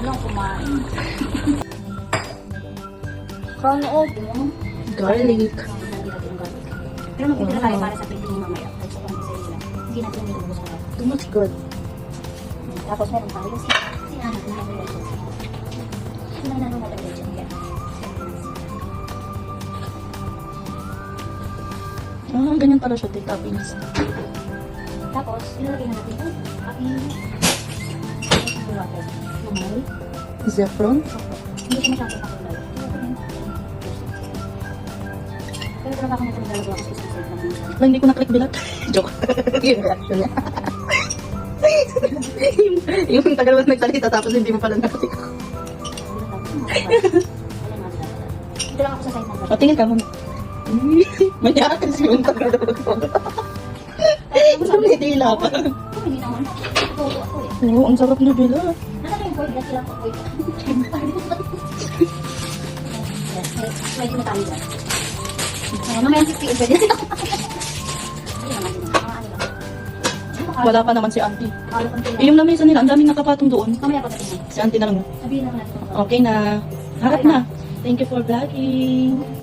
lang kumain. Kano Garlic. Pero magpipila tayo para sa pwede mamaya. At sa pang-isa nila. Hindi natin yung ubos ko. Too much good. Tapos meron tayo si Ana na naglalagay siya. Sino na naglalagay siya? Ganyan pala siya, toppings. Tapos, ilalagay na natin ito. Aking water. Lumay. Zefron. Hindi siya masyadong pakulay. Pero talaga ako nito naglalagay ako sa side lang. Hindi ko na-click bilat. Joke. Yung reaction niya. yung tagal mo nagsalita tapos hindi mo pala nakasik. Ito lang ako sa side ng O, tingin ka muna. Manyakas yung tagal mo. May dila pa. Hindi naman. Tuto ako eh. Oo, ang sarap na bila. Nasa yung void? Dati lang po void. Pwede na tayo dyan. Mamaya 60 pwede. Wala pa naman si auntie. Halo pang Eh, yung lamesa nila, ang daming nakapatong doon. Mamaya pagdating na. Si auntie na lang. Sabihin lang natin. Okay na. Harap na. Thank you for vlogging.